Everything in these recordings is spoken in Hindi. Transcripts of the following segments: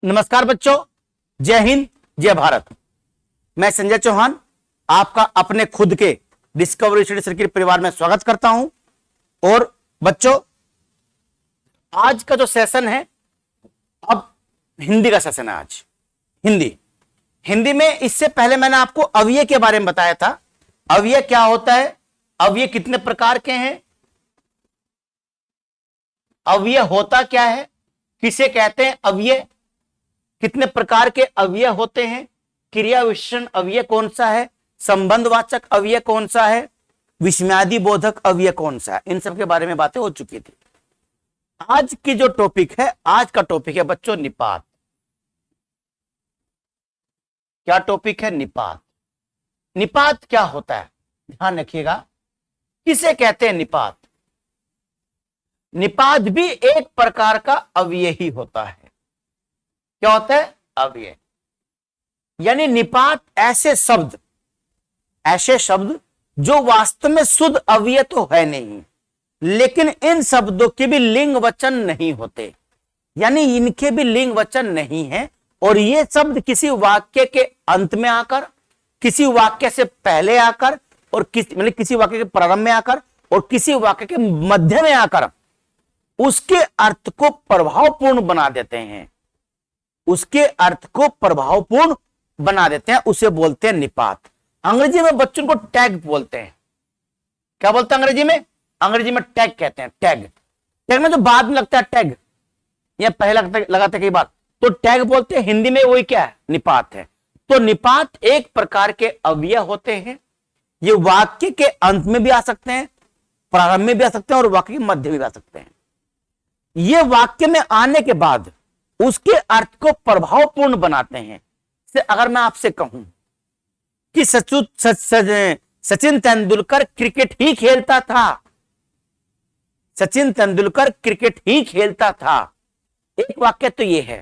नमस्कार बच्चों, जय हिंद, जय भारत। मैं संजय चौहान आपका अपने खुद के डिस्कवरी स्टडी सर्किट परिवार में स्वागत करता हूं। और बच्चों, आज का जो सेशन है, अब हिंदी का सेशन है। आज हिंदी में इससे पहले मैंने आपको अव्यय के बारे में बताया था। अव्यय क्या होता है, अव्यय कितने प्रकार के हैं, अव्यय होता क्या है, किसे कहते हैं अव्यय, कितने प्रकार के अव्यय होते हैं, क्रिया विशेषण अव्यय कौन सा है, संबंधवाचक अव्यय कौन सा है, विस्मयादि बोधक अव्यय कौन सा है, इन सब के बारे में बातें हो चुकी थी। आज की जो टॉपिक है, आज का टॉपिक है बच्चों निपात। क्या टॉपिक है? निपात। निपात क्या होता है, ध्यान रखिएगा। किसे कहते हैं निपात? निपात भी एक प्रकार का अव्यय ही होता है। क्या होता है? अव्यय। यानी निपात ऐसे शब्द जो वास्तव में शुद्ध अव्यय तो है नहीं, लेकिन इन शब्दों के भी लिंग वचन नहीं होते, यानी इनके भी लिंग वचन नहीं है। और ये शब्द किसी वाक्य के अंत में आकर, किसी वाक्य से पहले आकर, और किसी वाक्य के प्रारंभ में आकर, और किसी वाक्य के मध्य में आकर उसके अर्थ को प्रभावपूर्ण बना देते हैं। उसके अर्थ को प्रभावपूर्ण बना देते हैं, उसे बोलते हैं निपात। अंग्रेजी में बच्चों को टैग बोलते हैं। क्या बोलते हैं अंग्रेजी में? अंग्रेजी में टैग कहते हैं। टैग में जो बाद में लगता है टैग, या पहले लगाते कई बार, तो टैग बोलते हैं। हिंदी में वही क्या है? निपात है। तो निपात एक प्रकार के अव्यय होते हैं। ये वाक्य के अंत में भी आ सकते हैं, प्रारंभ में भी आ सकते हैं, और वाक्य के मध्य में भी आ सकते हैं। ये वाक्य में आने के बाद उसके अर्थ को प्रभावपूर्ण बनाते हैं। से अगर मैं आपसे कहूं कि सचिन तेंदुलकर क्रिकेट ही खेलता था, सचिन तेंदुलकर क्रिकेट ही खेलता था, एक वाक्य तो ये है।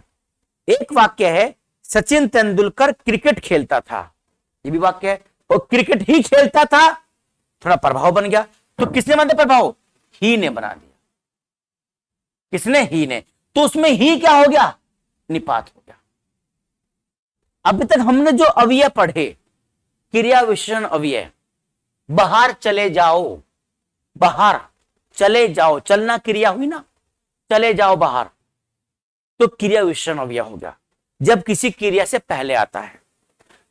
एक वाक्य है सचिन तेंदुलकर क्रिकेट खेलता था, ये भी वाक्य है। और क्रिकेट ही खेलता था, थोड़ा प्रभाव बन गया। तो किसने बना दिया प्रभाव? ही ने बना दिया। किसने? ही ने। तो उसमें ही क्या हो गया? निपात हो गया। अभी तक हमने जो अव्यय पढ़े, क्रिया विशेषण अव्यय, बाहर चले जाओ, बाहर चले जाओ, चलना क्रिया हुई ना, चले जाओ बाहर, तो क्रिया विशेषण अव्यय हो गया। जब किसी क्रिया से पहले आता है,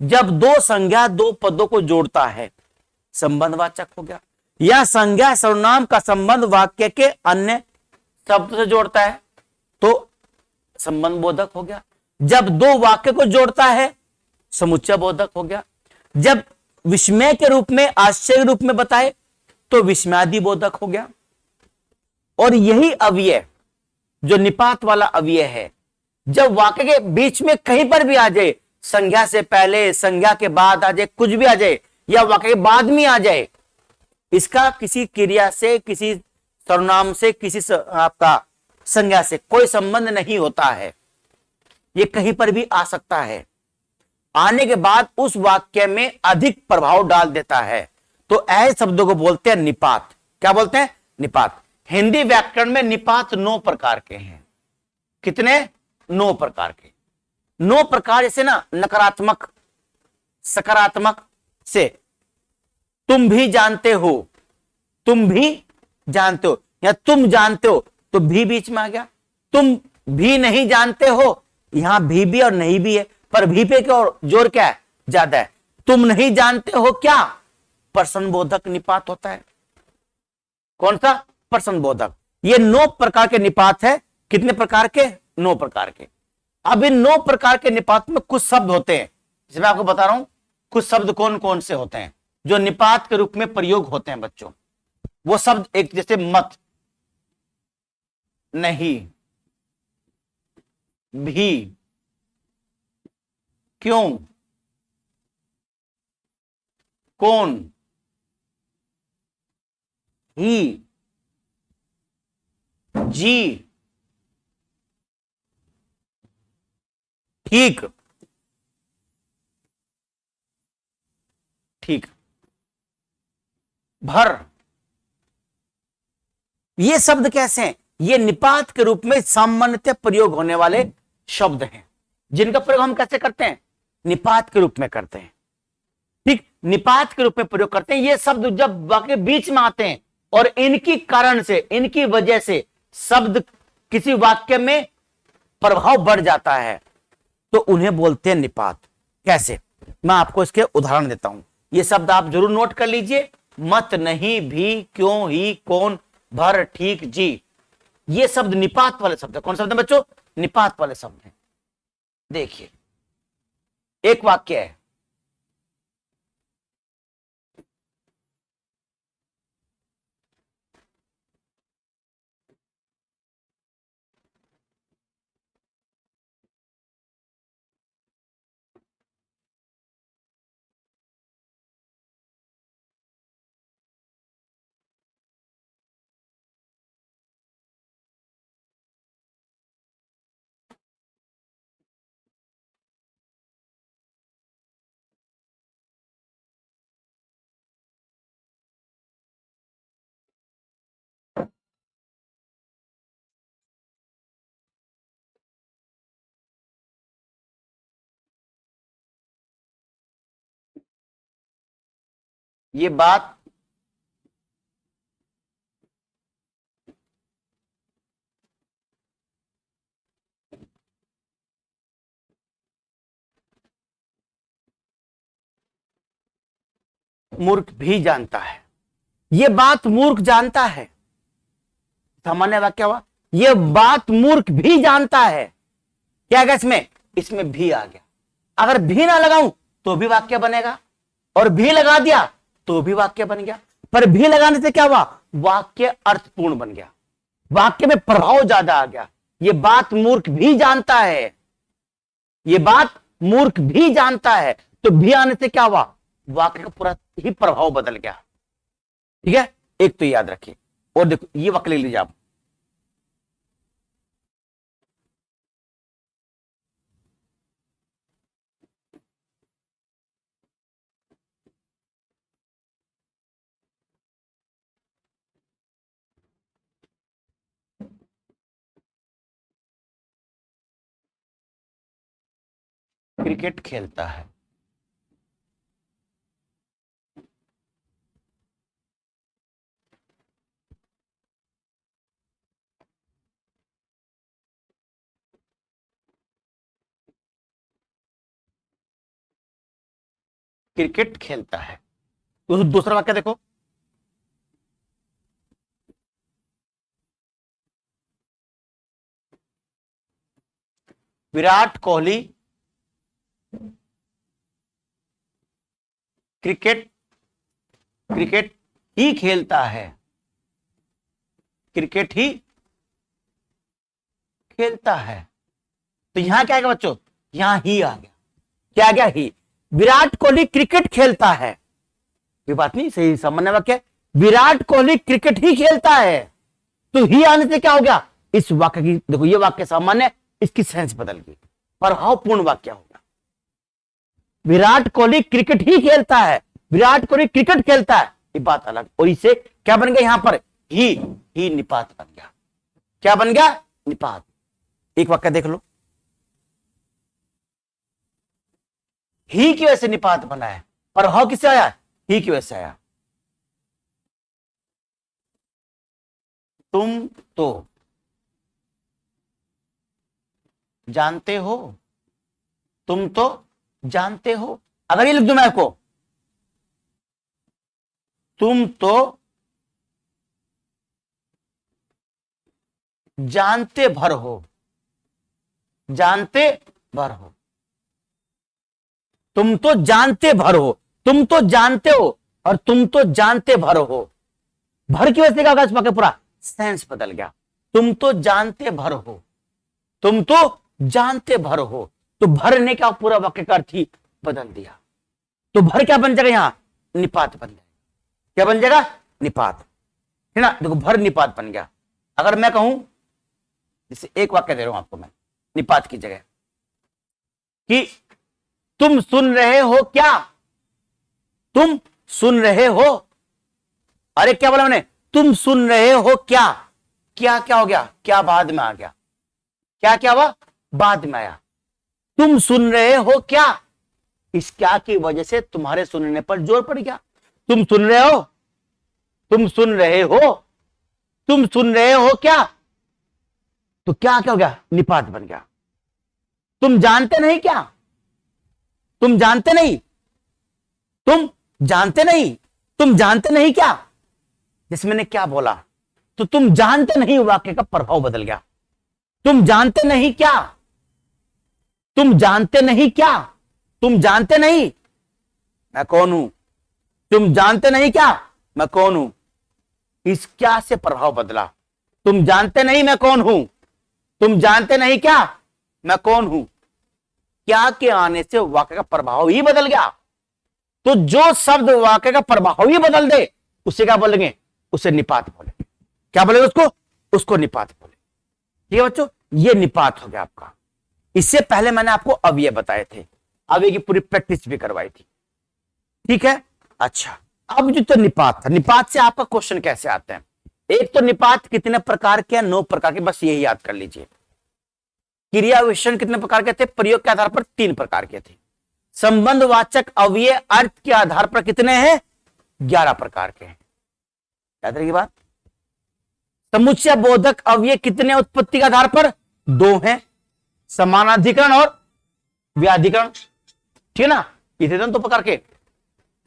जब दो संज्ञा दो पदों को जोड़ता है, संबंधवाचक हो गया। या संज्ञा सर्वनाम का संबंध वाक्य के अन्य शब्द से जोड़ता है, तो संबंध बोधक हो गया। जब दो वाक्य को जोड़ता है, समुच्चय बोधक हो गया। जब विस्मय के रूप में, आश्चर्य रूप में बताए, तो विस्मयादि बोधक हो गया। और यही अव्यय जो निपात वाला अव्यय है, जब वाक्य के बीच में कहीं पर भी आ जाए, संज्ञा से पहले, संज्ञा के बाद आ जाए, कुछ भी आ जाए, या वाक्य के बाद में आ जाए, इसका किसी क्रिया से, किसी सर्वनाम से, किसी आपका संज्ञा से कोई संबंध नहीं होता है। ये कहीं पर भी आ सकता है। आने के बाद उस वाक्य में अधिक प्रभाव डाल देता है। तो ऐसे शब्दों को बोलते हैं निपात। क्या बोलते हैं? निपात। हिंदी व्याकरण में निपात 9 प्रकार के हैं। कितने? 9 प्रकार के। 9 प्रकार, जैसे ना नकारात्मक, सकारात्मक से तुम भी जानते हो, तुम भी जानते हो, या तुम जानते हो, तो भी बीच में आ गया। तुम भी नहीं जानते हो, यहां भी और नहीं भी है, पर भी पे और जोर क्या है? ज्यादा है। तुम नहीं जानते हो क्या? प्रश्न बोधक निपात होता है। कौन सा? प्रश्न बोधक। ये 9 प्रकार के निपात है। कितने प्रकार के? 9 प्रकार के। अब इन 9 प्रकार के निपात में कुछ शब्द होते हैं, जिसे मैं आपको बता रहा हूं कुछ शब्द कौन कौन से होते हैं जो निपात के रूप में प्रयोग होते हैं बच्चों। वो शब्द एक, जैसे मत, नहीं, भी, क्यों, कौन, ही, जी, ठीक, ठीक, भर। ये शब्द कैसे हैं? ये निपात के रूप में सामान्यतः प्रयोग होने वाले शब्द हैं। जिनका प्रयोग हम कैसे करते हैं? निपात के रूप में करते हैं। ठीक, निपात के रूप में प्रयोग करते हैं। ये शब्द जब वाक्य बीच में आते हैं और इनकी कारण से, इनकी वजह से शब्द किसी वाक्य में प्रभाव बढ़ जाता है तो उन्हें बोलते हैं निपात। कैसे? मैं आपको इसके उदाहरण देता हूं। ये शब्द आप जरूर नोट कर लीजिए। मत, नहीं, भी, क्यों, ही, कौन, भर, ठीक, जी, ये शब्द निपात वाले शब्द है। कौन शब्द है बच्चों? निपात वाले शब्द हैं। देखिए, एक वाक्य है, ये बात मूर्ख भी जानता है। ये बात मूर्ख जानता है। सामान्य वाक्य हुआ, ये बात मूर्ख भी जानता है। क्या आ गया इसमें? इसमें भी आ गया। अगर भी ना लगाऊं तो भी वाक्य बनेगा, और भी लगा दिया तो भी वाक्य बन गया। पर भी लगाने से क्या हुआ? वाक्य अर्थपूर्ण बन गया, वाक्य में प्रभाव ज्यादा आ गया। ये बात मूर्ख भी जानता है, ये बात मूर्ख भी जानता है, तो भी आने से क्या हुआ? वाक्य का पूरा ही प्रभाव बदल गया। ठीक है, एक तो याद रखिए। और देखो, ये वाक्य ले लीजिए आप, क्रिकेट खेलता है। क्रिकेट खेलता है। तो दूसरा वाक्य देखो, विराट कोहली क्रिकेट क्रिकेट ही खेलता है। क्रिकेट ही खेलता है। तो यहां क्या आ गया बच्चों? यहां ही आ गया। क्या आ गया? ही। विराट कोहली क्रिकेट खेलता है, ये बात नहीं सही, सामान्य वाक्य है। विराट कोहली क्रिकेट ही खेलता है, तो ही आने से क्या हो गया? इस वाक्य की, देखो ये वाक्य सामान्य, इसकी सेंस बदल गई, प्रभावपूर्ण वाक्य हो गया। विराट कोहली क्रिकेट ही खेलता है, विराट कोहली क्रिकेट खेलता है, ये बात अलग। और इसे क्या बन गया? यहां पर ही निपात बन गया। क्या बन गया? निपात। एक वाक्य देख लो, ही की वजह से निपात बना है, प्रभाव किससे आया? ही की वजह से आया। तुम तो जानते हो, तुम तो जानते हो। अगर ये लिख दूं मैं आपको, तुम तो जानते भर हो, जानते भर हो, तुम तो जानते भर हो, तुम तो जानते हो, और तुम तो जानते भर हो। भर की वजह से क्या होगा? इस वाक्य पूरा सेंस बदल गया। तुम तो जानते भर हो, तुम तो जानते भर हो, तो भर ने क्या पूरा वाक्य का अर्थ ही बदल दिया। तो भर क्या बन जाएगा? यहां निपात बन जाएगा। क्या बन जाएगा? निपात, है ना। देखो, भर निपात बन गया। अगर मैं कहूं, जैसे एक वाक्य दे रहा हूं आपको मैं निपात की जगह, कि तुम सुन रहे हो क्या? तुम सुन रहे हो। अरे क्या बोला मैंने? तुम सुन रहे हो क्या? क्या क्या हो गया? क्या बाद में आ गया? क्या क्या हुआ? बाद में आया। तुम सुन रहे हो क्या? इस क्या की वजह से तुम्हारे सुनने पर जोर पड़ गया। तुम सुन रहे हो, तुम सुन रहे हो, तुम सुन रहे हो क्या? तो क्या क्या हो गया? निपात बन गया। तुम जानते नहीं क्या? तुम जानते नहीं, तुम जानते नहीं, तुम जानते नहीं क्या? जिसमें मैंने क्या बोला, तो तुम जानते नहीं वाक्य का प्रभाव बदल गया। तुम जानते नहीं क्या? तुम जानते नहीं क्या? तुम जानते नहीं मैं कौन हूं? तुम जानते नहीं क्या मैं कौन हूं? इस क्या से प्रभाव बदला। तुम जानते नहीं मैं कौन हूं, तुम जानते नहीं क्या मैं कौन हूं। क्या के आने से वाक्य का प्रभाव ही बदल गया। तो जो शब्द वाक्य का प्रभाव ही बदल दे उसे क्या बोलेंगे? उसे निपात बोलेंगे। क्या बोलेंगे उसको? उसको निपात बोलेंगे। ठीक है बच्चों, ये निपात हो गया आपका। इससे पहले मैंने आपको अव्यय बताए थे, अव्यय की पूरी प्रैक्टिस भी करवाई थी। ठीक है, अच्छा अब जो तो निपात था, निपात से आपका क्वेश्चन कैसे आते हैं? एक तो निपात कितने प्रकार के? 9 प्रकार के, बस यही याद कर लीजिए। क्रिया विशेषण कितने प्रकार के थे? प्रयोग के आधार पर 3 प्रकार के थे। संबंधवाचक अव्यय अर्थ के आधार पर कितने हैं? 11 प्रकार के हैं। याद रखिए बात। समुच्चय बोधक अव्यय कितने उत्पत्ति के आधार पर? 2 हैं, समानाधिकरण और व्याधिकरण। ठीक है ना, ये थे 2 प्रकार के,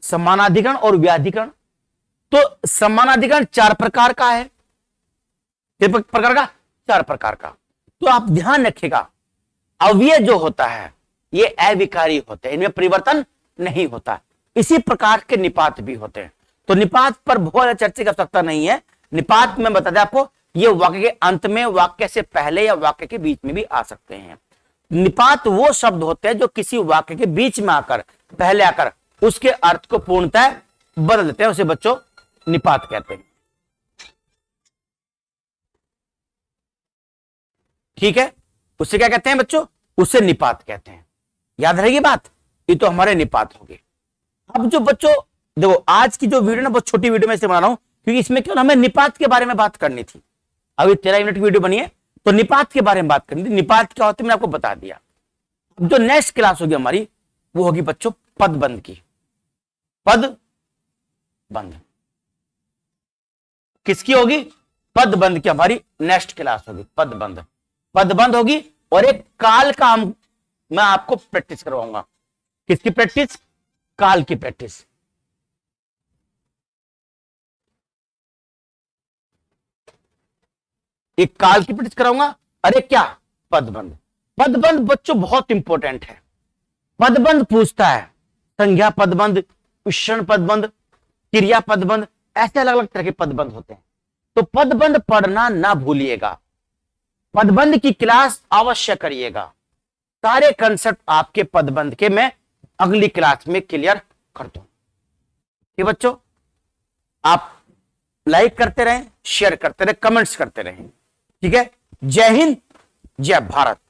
समानाधिकरण और व्याधिकरण। तो समानाधिकरण 4 प्रकार का है। कितने प्रकार का? 4 प्रकार का। तो आप ध्यान रखिएगा, अव्यय जो होता है ये अविकारी होते हैं, इनमें परिवर्तन नहीं होता। इसी प्रकार के निपात भी होते हैं। तो निपात पर बहुत चर्चा की आवश्यकता नहीं है। निपात में बता दें आपको, ये वाक्य के अंत में, वाक्य से पहले या वाक्य के बीच में भी आ सकते हैं। निपात वो शब्द होते हैं जो किसी वाक्य के बीच में आकर, पहले आकर उसके अर्थ को पूर्णतः बदल देते हैं, उसे बच्चों निपात कहते हैं। ठीक है, उसे क्या कहते हैं बच्चों? उसे निपात कहते हैं। याद रहेगी बात, ये तो हमारे निपात हो गए। अब जो बच्चों देखो, आज की जो वीडियो ना बहुत छोटी वीडियो में से बना रहा हूं, क्योंकि इसमें केवल हमें निपात के बारे में बात करनी थी। अभी 13 मिनट की वीडियो बनी है, तो निपात के बारे में बात करनी थी। निपात क्या होते मैंने आपको बता दिया। अब जो नेक्स्ट क्लास होगी हमारी, वो होगी बच्चों पदबंध की। पदबंध किसकी होगी? पदबंध की हमारी नेक्स्ट क्लास होगी। पदबंध, पदबंध होगी। और एक काल का मैं आपको प्रैक्टिस करवाऊंगा। किसकी प्रैक्टिस? काल की प्रैक्टिस। एक काल की प्रैक्टिस कराऊंगा। अरे क्या? पदबंध। पदबंध बच्चों बहुत इंपॉर्टेंट है। पदबंध पूछता है संज्ञा पदबंध, विशेषण पदबंध, क्रिया पदबंध, ऐसे अलग अलग तरह के पदबंध होते हैं। तो पदबंध पढ़ना ना भूलिएगा, पदबंध की क्लास अवश्य करिएगा। सारे कंसेप्ट आपके पदबंध के मैं अगली क्लास में क्लियर कर दूं। ठीक बच्चों, आप लाइक करते रहें, शेयर करते रहें, कमेंट्स करते रहें। ठीक है, जय हिंद, जय भारत।